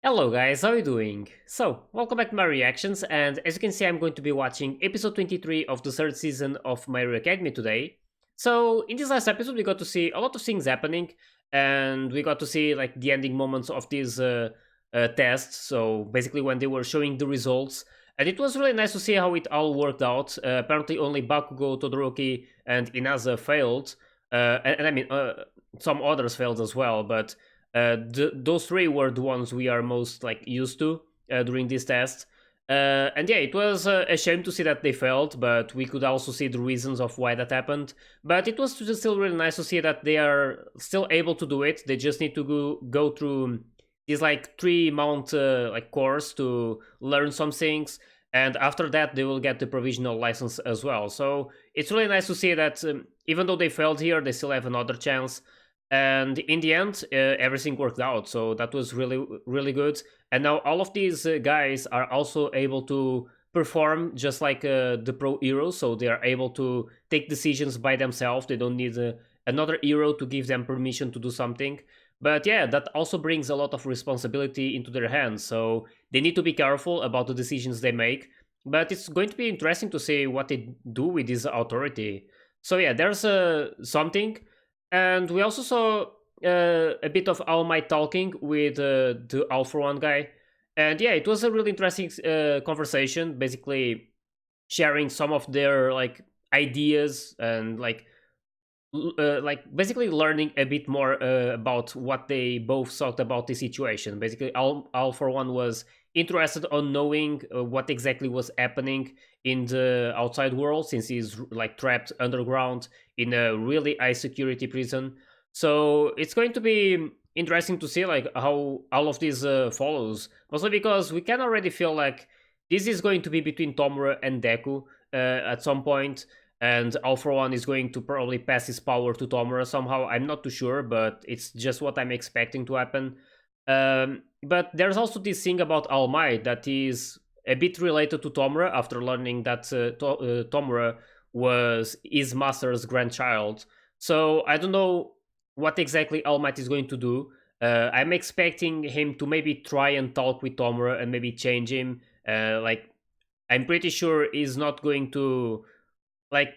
Hello guys, how are you doing? So, welcome back to my reactions, and as you can see I'm going to be watching episode 23 of the third season of My Hero Academy today. So, in this last episode we got to see a lot of things happening, and we got to see like the ending moments of these tests, so basically when they were showing the results, and it was really nice to see how it all worked out. Apparently only Bakugo, Todoroki and Inazuma failed, and I mean some others failed as well, but those three were the ones we are most like used to during this test. And yeah, it was a shame to see that they failed, but we could also see the reasons of why that happened. But it was just still really nice to see that they are still able to do it. They just need to go through this like 3 month like course to learn some things, and after that they will get the provisional license as well. So it's really nice to see that even though they failed here, they still have another chance, and in the end everything worked out, so that was really good. And now all of these guys are also able to perform just like the pro heroes, so they are able to take decisions by themselves. They don't need another hero to give them permission to do something. But yeah, that also brings a lot of responsibility into their hands, so they need to be careful about the decisions they make. But it's going to be interesting to see what they do with this authority. So yeah, there's something. And we also saw a bit of All Might talking with the All for One guy. And yeah, it was a really interesting conversation, basically sharing some of their like ideas and like basically learning a bit more about what they both thought about the situation. Basically, All for One was interested on knowing what exactly was happening in the outside world, since he's like trapped underground in a really high security prison. So it's going to be interesting to see like how all of this follows. Also because we can already feel like this is going to be between Tomura and Deku at some point, and All for One is going to probably pass his power to Tomura somehow. I'm not too sure, but it's just what I'm expecting to happen. But there's also this thing about All Might that is a bit related to Tomura after learning that Tomura was his master's grandchild. So I don't know what exactly All Might is going to do. I'm expecting him to maybe try and talk with Tomura and maybe change him. Like I'm pretty sure he's not going to like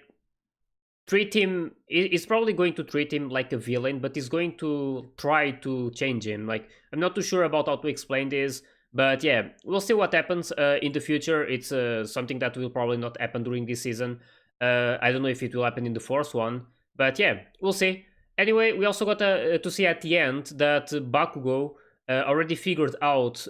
treat him. He's probably going to treat him like a villain, but he's going to try to change him. Like I'm not too sure about how to explain this, but yeah, we'll see what happens in the future. It's something that will probably not happen during this season. I don't know if it will happen in the fourth one, but yeah, we'll see. Anyway, we also got to see at the end that Bakugo already figured out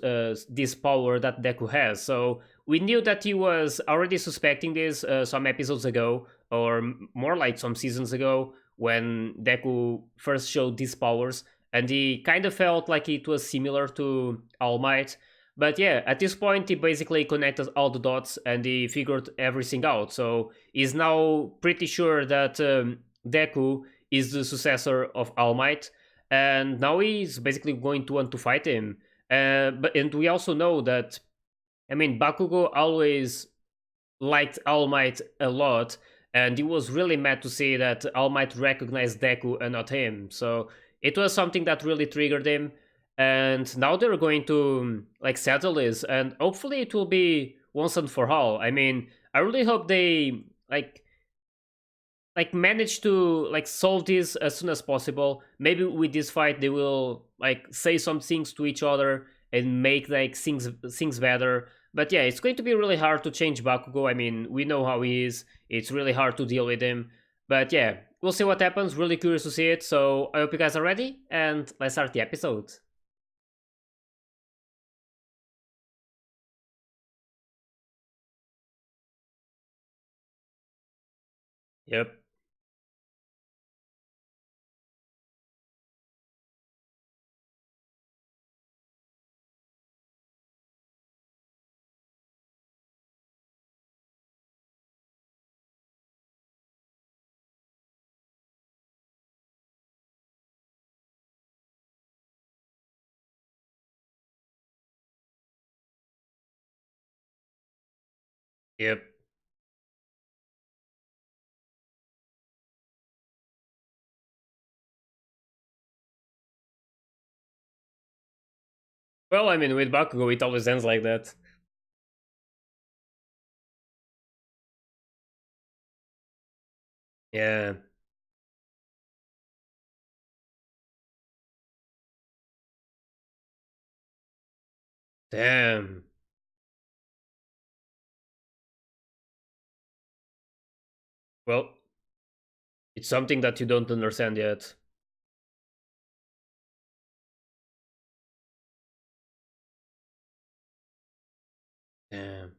this power that Deku has. So we knew that he was already suspecting this some episodes ago, or more like some seasons ago, when Deku first showed these powers, and he kind of felt like it was similar to All Might. But yeah, at this point, he basically connected all the dots and he figured everything out. So he's now pretty sure that Deku is the successor of All Might, and now he's basically going to want to fight him. And we also know that, I mean, Bakugo always liked All Might a lot, and he was really mad to see that All Might recognized Deku and not him. So it was something that really triggered him, and now they're going to like settle this, and hopefully it will be once and for all. I mean, I really hope they like manage to like solve this as soon as possible. Maybe with this fight they will like say some things to each other and make like things better. But yeah, it's going to be really hard to change Bakugo. I mean, we know how he is. It's really hard to deal with him. But yeah, we'll see what happens. Really curious to see it. So I hope you guys are ready, and let's start the episode. Yep. Yep. Well, I mean, with Bakugo, it always ends like that. Yeah. Damn. Well, it's something that you don't understand yet. Damn.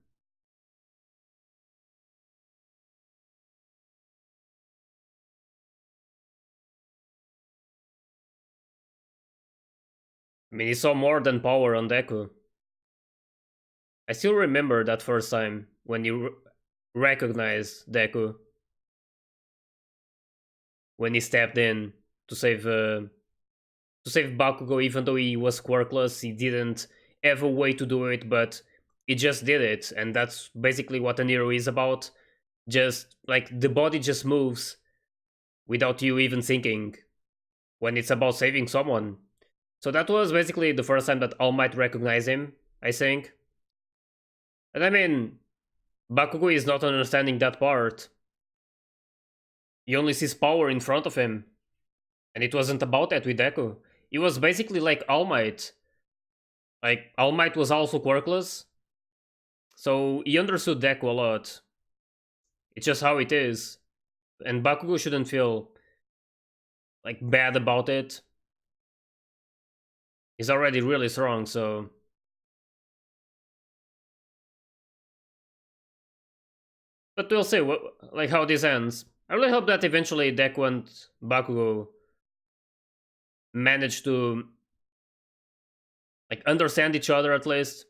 I mean, he saw more than power on Deku. I still remember that first time when you recognized Deku when he stepped in to save Bakugo, even though he was quirkless, he didn't have a way to do it, but he just did it, and that's basically what an hero is about. Just like the body just moves without you even thinking when it's about saving someone. So that was basically the first time that All Might recognized him, I think. And I mean, Bakugo is not understanding that part. He only sees power in front of him. And it wasn't about that with Deku. It was basically like All Might. Like, All Might was also quirkless, so he understood Deku a lot. It's just how it is. And Bakugo shouldn't feel like bad about it. He's already really strong, so but we'll see what like how this ends. I really hope that eventually Deku and Bakugo manage to like understand each other at least.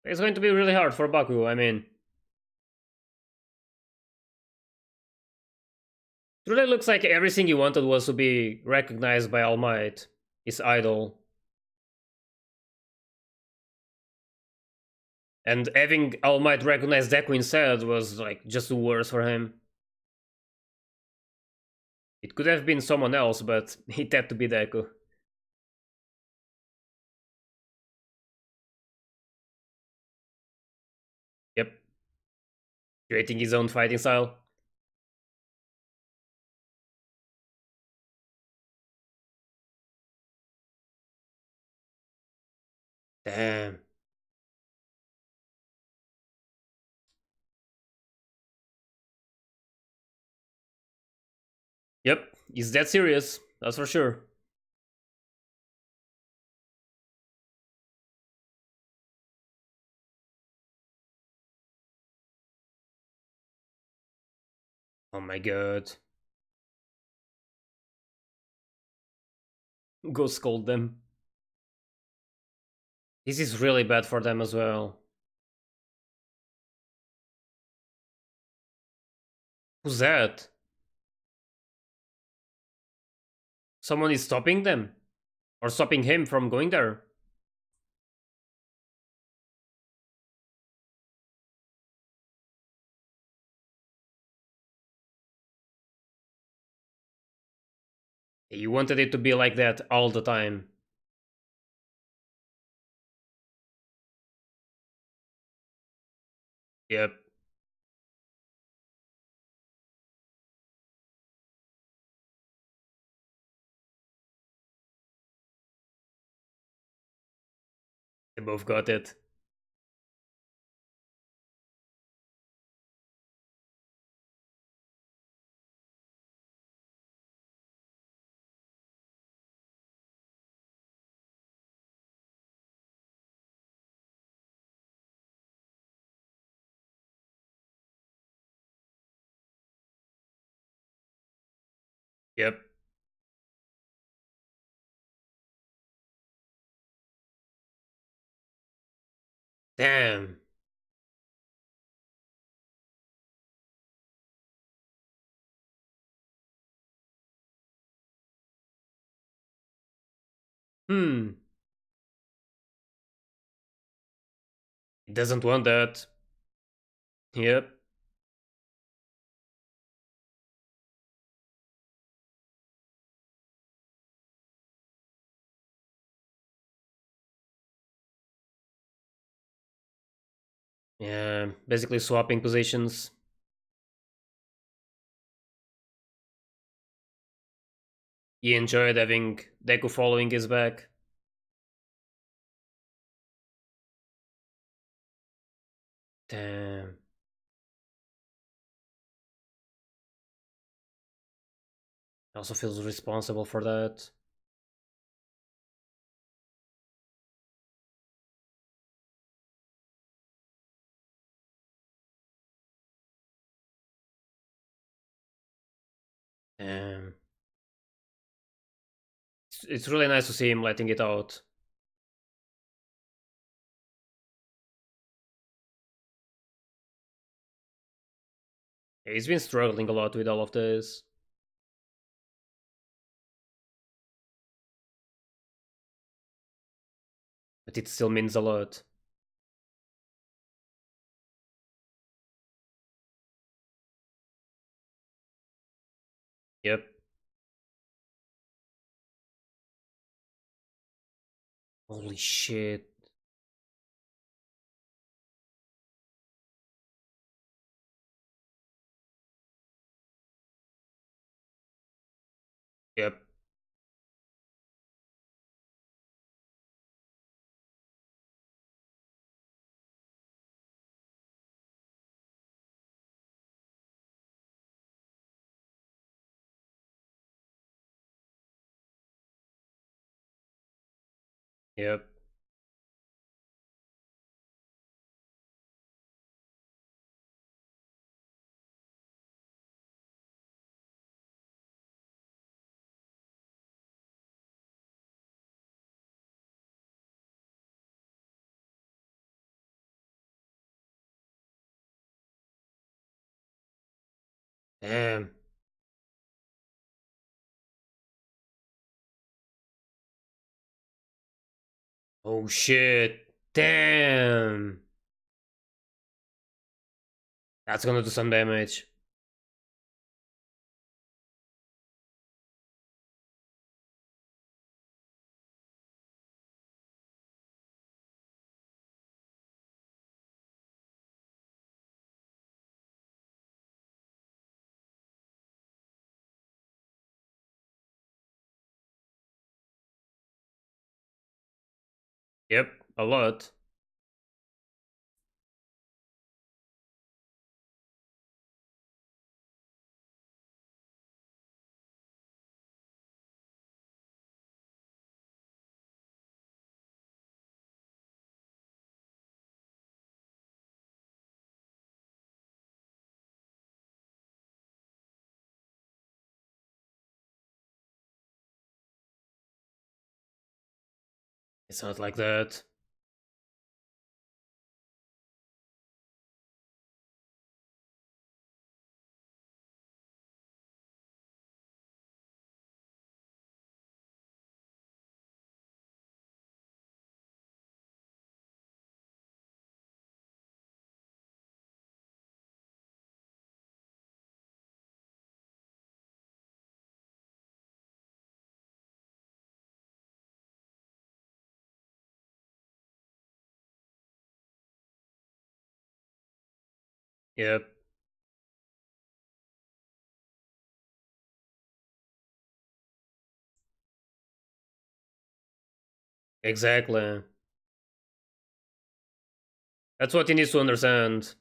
It's going to be really hard for Bakugo, I mean. It really looks like everything he wanted was to be recognized by All Might, his idol. And having All Might recognize Deku instead was like just the worst for him. It could have been someone else, but it had to be Deku. Yep, creating his own fighting style. Damn. Yep, he's that serious, that's for sure. Oh my god. Go scold them. This is really bad for them as well. Who's that? Someone is stopping them? Or stopping him from going there? You wanted it to be like that all the time. Yep, they both got it. Yep. Damn. Hmm. He doesn't want that. Yep. Yeah, basically swapping positions. He enjoyed having Deku following his back. Damn. Also feels responsible for that. Damn. It's really nice to see him letting it out. He's been struggling a lot with all of this. But it still means a lot. Yep. Holy shit. Yep. Yep. Damn. Oh shit. Damn. That's gonna do some damage. Yep. A lot. It's not like that. Yep. Exactly. That's what he needs to understand.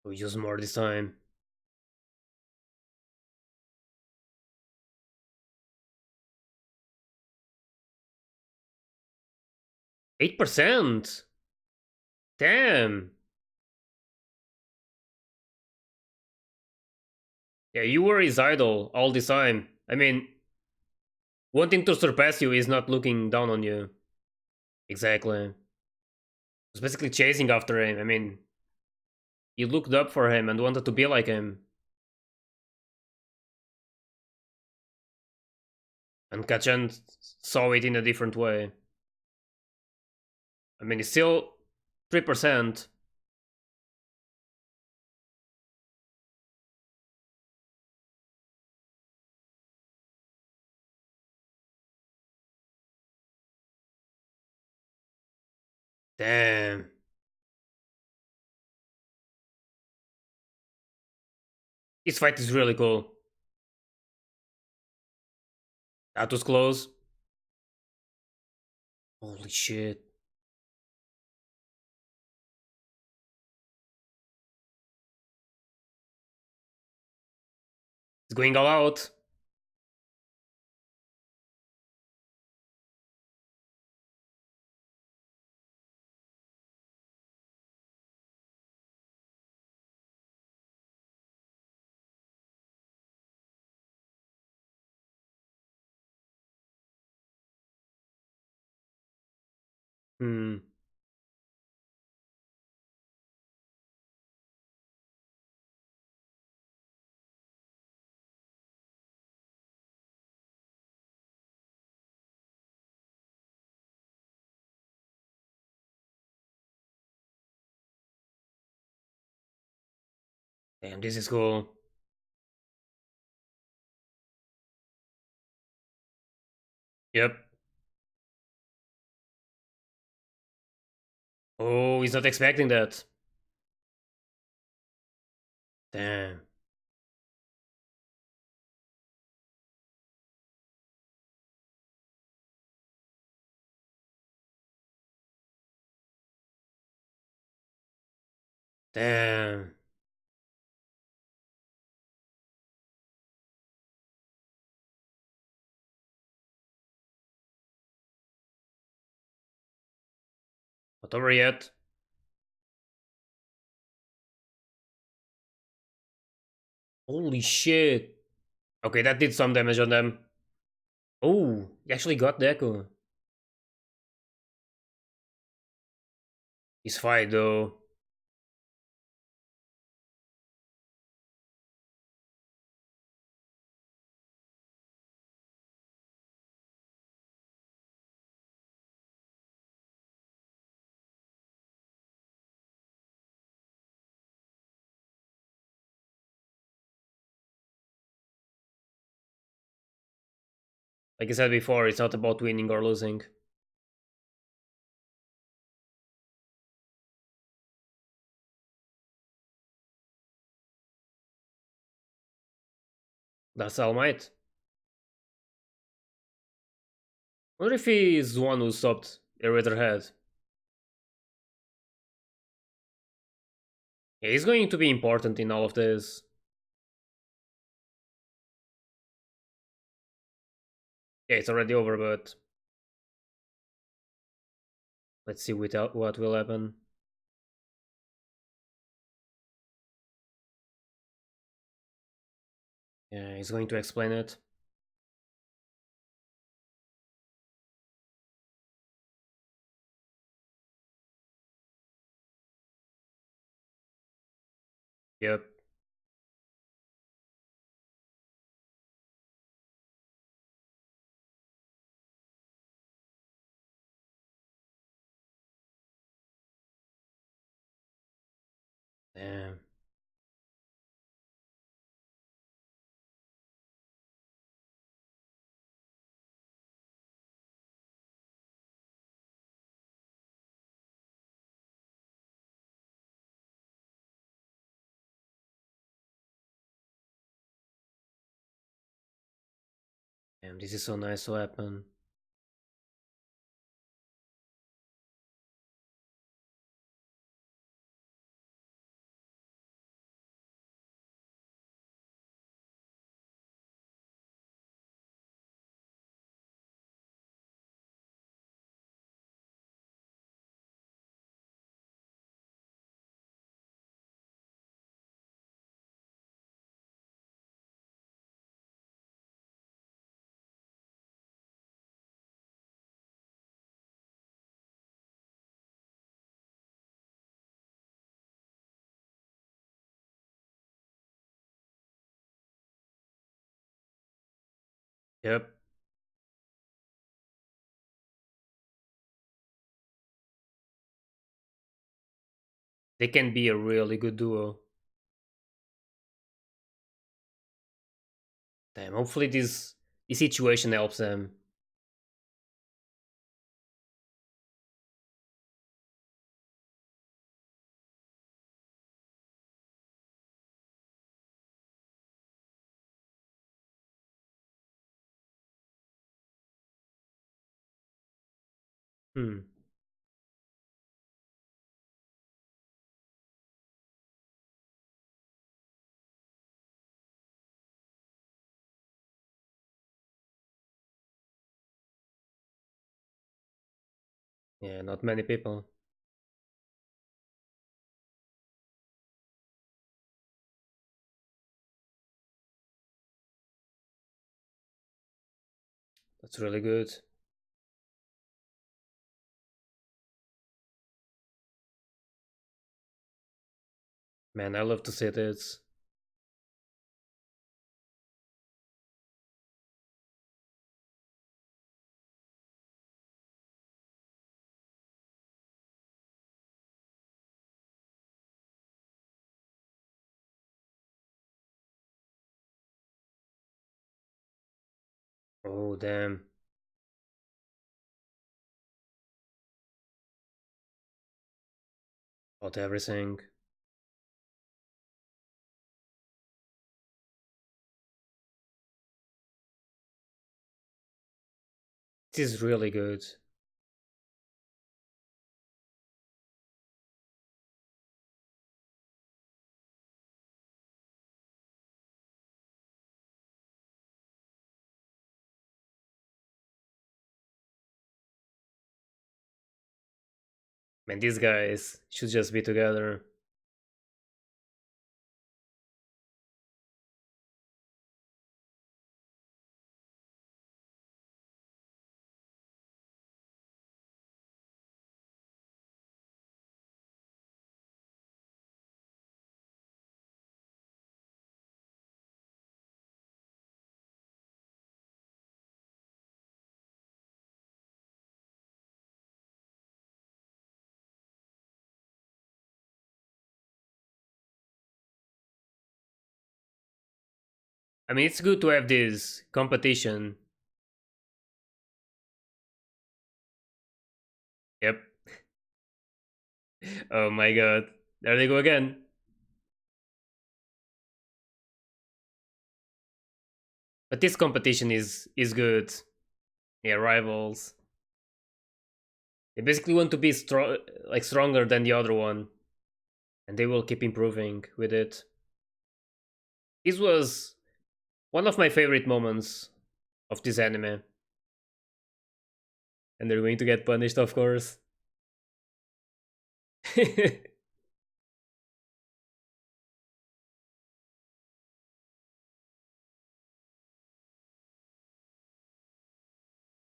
We use more this time. 8%? Damn. Yeah, you were his idol all this time. I mean, wanting to surpass you is not looking down on you. Exactly. It's basically chasing after him. I mean, you looked up for him and wanted to be like him. And Kachan saw it in a different way. I mean, it's still 3%. Damn. This fight is really cool. That was close. Holy shit. It's going all out. Hmm. Damn, this is cool. Yep. Oh, he's not expecting that. Damn. Damn. Not over yet. Holy shit. Okay, that did some damage on them. Oh, he actually got Deku. He's fine though. Like I said before, it's not about winning or losing. That's All Might. Wonder if he's the one who stopped Eraserhead. Yeah, he's going to be important in all of this. Yeah, it's already over, but let's see what will happen. Yeah, he's going to explain it. Yep. Damn. Damn, this is so nice to happen. Yep. They can be a really good duo. Damn, hopefully this situation helps them. Hmm. Yeah, not many people. That's really good. Man, I love to see this. Oh, damn. About everything. It is really good. Man, these guys should just be together. I mean, it's good to have this competition. Yep. Oh my god. There they go again. But this competition is good. Yeah, rivals. They basically want to be like stronger than the other one, and they will keep improving with it. This was one of my favorite moments of this anime, and they're going to get punished, of course.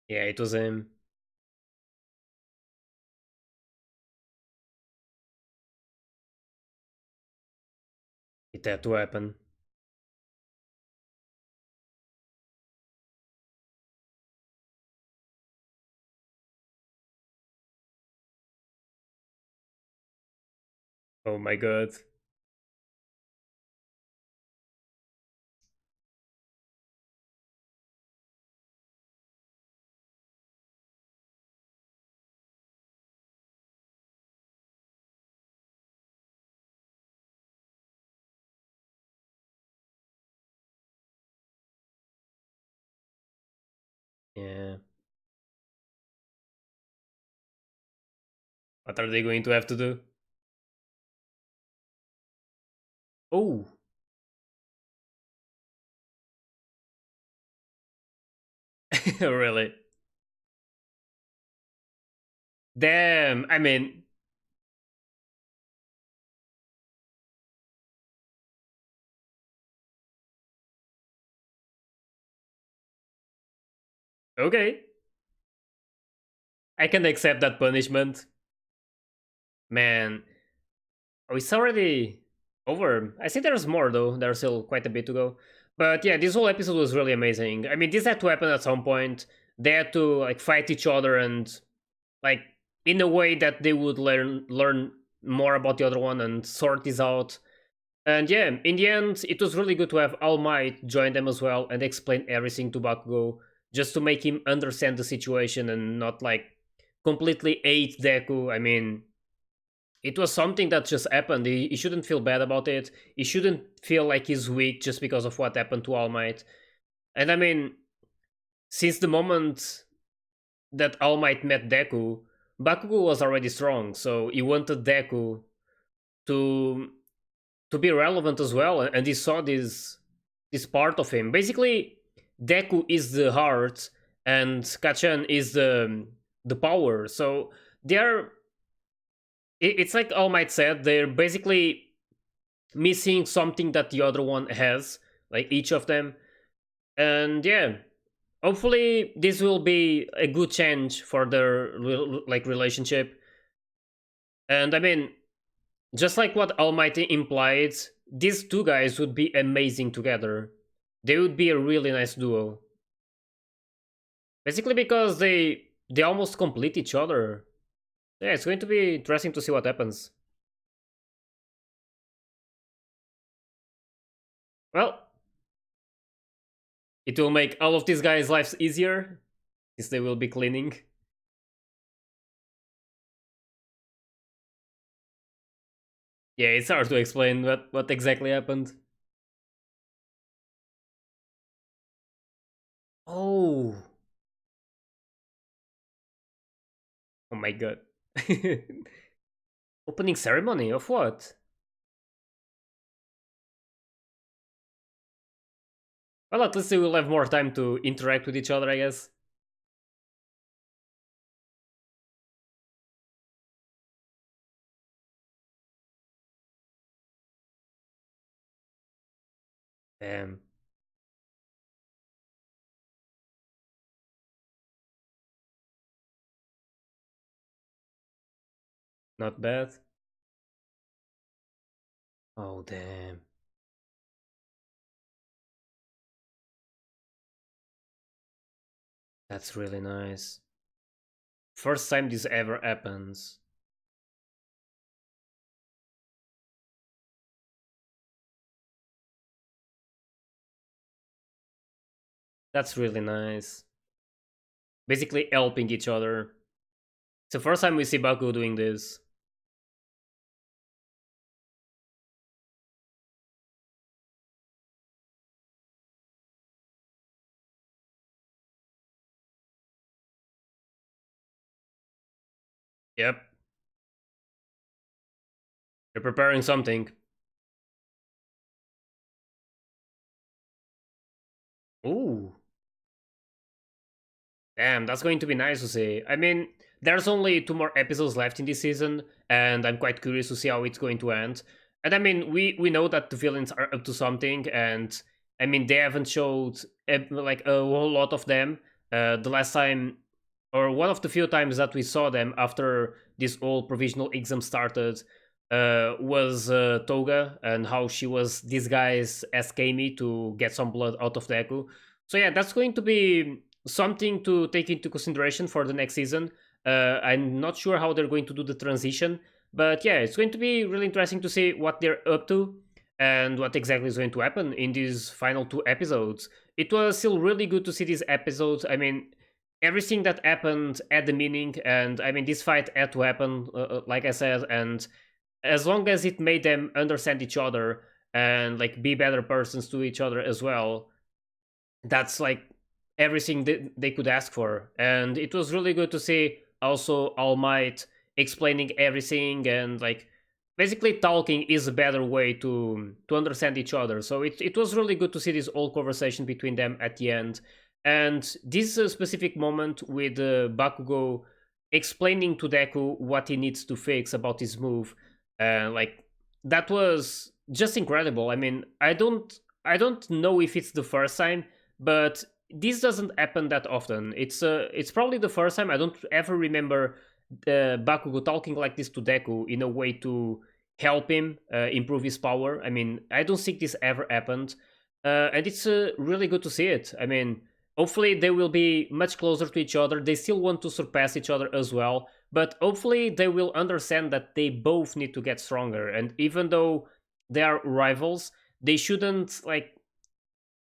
Yeah, it was him. It had to happen. Oh my god. Yeah. What are they going to have to do? Oh, really? Damn. I mean, okay. I can accept that punishment. Man, oh, it's already over. I think there's more though. There's still quite a bit to go. But yeah, this whole episode was really amazing. I mean, this had to happen at some point. They had to like fight each other and like in a way that they would learn more about the other one and sort this out. And yeah, in the end, it was really good to have All Might join them as well and explain everything to Bakugo, just to make him understand the situation and not like completely hate Deku. I mean, it was something that just happened. He shouldn't feel bad about it. He shouldn't feel like he's weak just because of what happened to All Might. And I mean, since the moment that All Might met Deku, Bakugo was already strong, so he wanted Deku to be relevant as well, and he saw this part of him. Basically, Deku is the heart, and Kachan is the power. So they're it's like All Might said, they're basically missing something that the other one has, like each of them. And yeah, hopefully this will be a good change for their like relationship. And I mean, just like what Almighty implied, these two guys would be amazing together. They would be a really nice duo. Basically because they almost complete each other. Yeah, it's going to be interesting to see what happens. Well, it will make all of these guys' lives easier, since they will be cleaning. Yeah, it's hard to explain what exactly happened. Oh, oh my god. Opening ceremony of what? Well, at least they will have more time to interact with each other, I guess. Damn, not bad. Oh, damn. That's really nice. First time this ever happens. That's really nice. Basically helping each other. It's the first time we see Baku doing this. Yep, they're preparing something. Ooh. Damn, that's going to be nice to see. I mean, there's only 2 more episodes left in this season, and I'm quite curious to see how it's going to end. And I mean, we know that the villains are up to something, and I mean they haven't showed like a whole lot of them. The last time, or one of the few times that we saw them after this whole provisional exam started, was Toga and how she was disguised as Kami to get some blood out of Deku. So yeah, that's going to be something to take into consideration for the next season. I'm not sure how they're going to do the transition, but yeah, it's going to be really interesting to see what they're up to and what exactly is going to happen in these final 2 episodes. It was still really good to see these episodes. I mean, everything that happened had the meaning, and I mean, this fight had to happen, like I said, and as long as it made them understand each other and like be better persons to each other as well, that's like everything they could ask for. And it was really good to see also All Might explaining everything, and like basically talking is a better way to understand each other. So it was really good to see this whole conversation between them at the end. And this specific moment with Bakugo explaining to Deku what he needs to fix about his move, like that was just incredible. I mean, I don't know if it's the first time, but this doesn't happen that often. It's probably the first time. I don't ever remember Bakugo talking like this to Deku in a way to help him improve his power. I mean, I don't think this ever happened, and it's really good to see it. I mean, hopefully they will be much closer to each other. They still want to surpass each other as well, but hopefully they will understand that they both need to get stronger. And even though they are rivals, they shouldn't like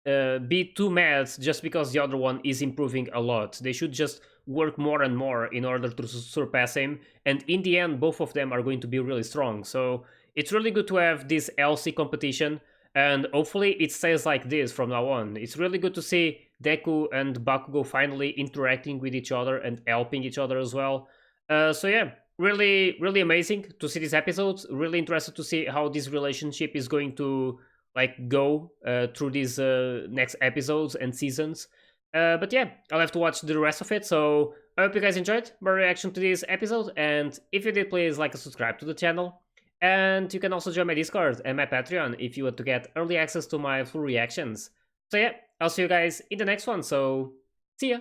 be too mad just because the other one is improving a lot. They should just work more and more in order to surpass him. And in the end, both of them are going to be really strong. So it's really good to have this healthy competition. And hopefully it stays like this from now on. It's really good to see Deku and Bakugo finally interacting with each other and helping each other as well. So yeah, really amazing to see these episodes. Really interested to see how this relationship is going to like go through these next episodes and seasons. But yeah, I'll have to watch the rest of it. So I hope you guys enjoyed my reaction to this episode, and if you did, please like and subscribe to the channel. And you can also join my Discord and my Patreon if you want to get early access to my full reactions. So yeah, I'll see you guys in the next one. So see ya.